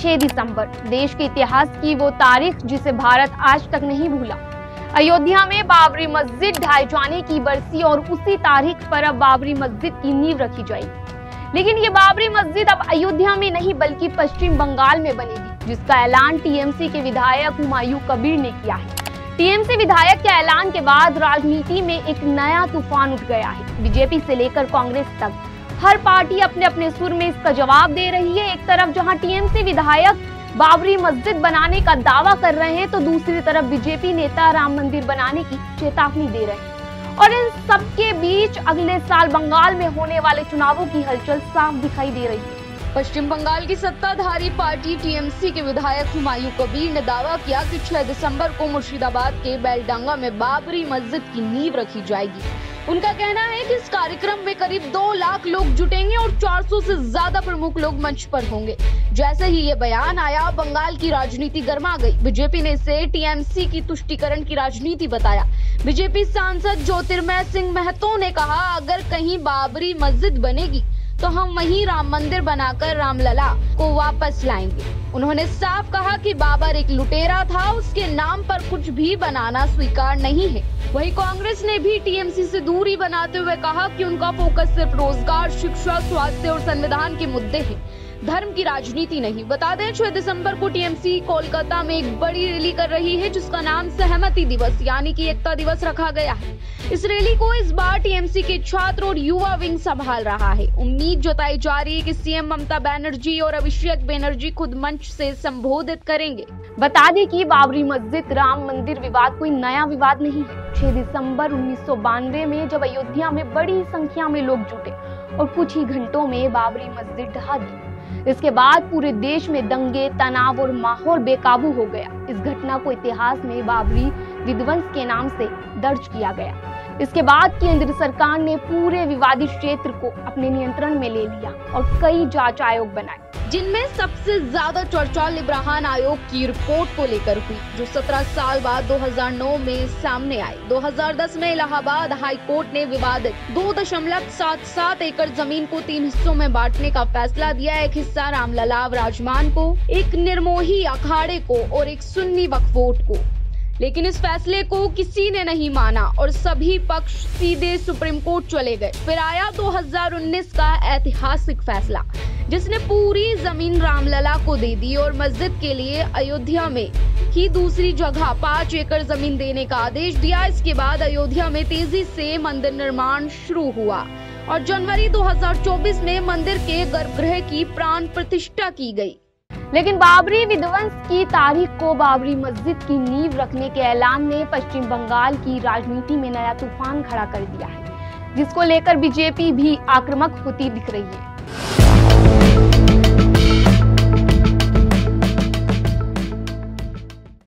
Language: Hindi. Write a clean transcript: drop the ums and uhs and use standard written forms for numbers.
6 दिसंबर देश के इतिहास की वो तारीख जिसे भारत आज तक नहीं भूला। अयोध्या में बाबरी मस्जिद ढाए जाने की बरसी और उसी तारीख पर अब बाबरी मस्जिद की नींव रखी जाएगी। लेकिन ये बाबरी मस्जिद अब अयोध्या में नहीं बल्कि पश्चिम बंगाल में बनेगी, जिसका ऐलान टीएमसी के विधायक हुमायूं कबीर ने किया है। टीएमसी विधायक के ऐलान के बाद राजनीति में एक नया तूफान उठ गया है। बीजेपी से लेकर कांग्रेस तक हर पार्टी अपने अपने सुर में इसका जवाब दे रही है। एक तरफ जहां टीएमसी विधायक बाबरी मस्जिद बनाने का दावा कर रहे हैं, तो दूसरी तरफ बीजेपी नेता राम मंदिर बनाने की चेतावनी दे रहे हैं। और इन सबके बीच अगले साल बंगाल में होने वाले चुनावों की हलचल साफ दिखाई दे रही है। पश्चिम बंगाल की सत्ताधारी पार्टी टीएमसी के विधायक हुमायूं कबीर ने दावा किया कि 6 दिसंबर को मुर्शिदाबाद के बेलडांगा में बाबरी मस्जिद की नींव रखी जाएगी। उनका कहना है कि इस कार्यक्रम में करीब 2 लाख लोग जुटेंगे और 400 से ज्यादा प्रमुख लोग मंच पर होंगे। जैसे ही ये बयान आया, बंगाल की राजनीति गर्मा गई। बीजेपी ने इसे टीएमसी की तुष्टीकरण की राजनीति बताया। बीजेपी सांसद ज्योतिर्मय सिंह महतो ने कहा, अगर कहीं बाबरी मस्जिद बनेगी तो हम वहीं राम मंदिर बनाकर रामलला को वापस लाएंगे। उन्होंने साफ कहा कि बाबर एक लुटेरा था, उसके नाम पर कुछ भी बनाना स्वीकार नहीं है। वहीं कांग्रेस ने भी टीएमसी से दूरी बनाते हुए कहा कि उनका फोकस सिर्फ रोजगार, शिक्षा, स्वास्थ्य और संविधान के मुद्दे हैं, धर्म की राजनीति नहीं। बता दें, 6 दिसंबर को टीएमसी कोलकाता में एक बड़ी रैली कर रही है, जिसका नाम सहमति दिवस यानी कि एकता दिवस रखा गया है। इस रैली को इस बार टीएमसी के छात्र और युवा विंग संभाल रहा है। उम्मीद जताई जा रही है कि सीएम ममता बनर्जी और अभिषेक बनर्जी खुद मंच से संबोधित करेंगे। बता दें कि बाबरी मस्जिद राम मंदिर विवाद कोई नया विवाद नहीं है। 6 दिसंबर 1992 में जब अयोध्या में बड़ी संख्या में लोग जुटे और कुछ ही घंटों में बाबरी मस्जिद ढहा दी। इसके बाद पूरे देश में दंगे, तनाव और माहौल बेकाबू हो गया। इस घटना को इतिहास में बाबरी विध्वंस के नाम से दर्ज किया गया। इसके बाद केंद्र सरकार ने पूरे विवादित क्षेत्र को अपने नियंत्रण में ले लिया और कई जांच आयोग बनाए, जिनमें सबसे ज्यादा चर्चा लिब्राहन आयोग की रिपोर्ट को लेकर हुई, जो 17 साल बाद 2009 में सामने आई। 2010 में इलाहाबाद हाई कोर्ट ने विवादित 2.77 एकड़ जमीन को 3 हिस्सों में बांटने का फैसला दिया। एक हिस्सा रामलला विराजमान को, एक निर्मोही अखाड़े को और एक सुन्नी वक्फ बोर्ड को। लेकिन इस फैसले को किसी ने नहीं माना और सभी पक्ष सीधे सुप्रीम कोर्ट चले गए। फिर आया 2019 का ऐतिहासिक फैसला, जिसने पूरी जमीन रामलला को दे दी और मस्जिद के लिए अयोध्या में ही दूसरी जगह 5 एकड़ जमीन देने का आदेश दिया। इसके बाद अयोध्या में तेजी से मंदिर निर्माण शुरू हुआ और जनवरी 2024 में मंदिर के गर्भगृह की प्राण प्रतिष्ठा की गई। लेकिन बाबरी विध्वंस की तारीख को बाबरी मस्जिद की नींव रखने के ऐलान ने पश्चिम बंगाल की राजनीति में नया तूफान खड़ा कर दिया है, जिसको लेकर बीजेपी भी आक्रामक होती दिख रही है।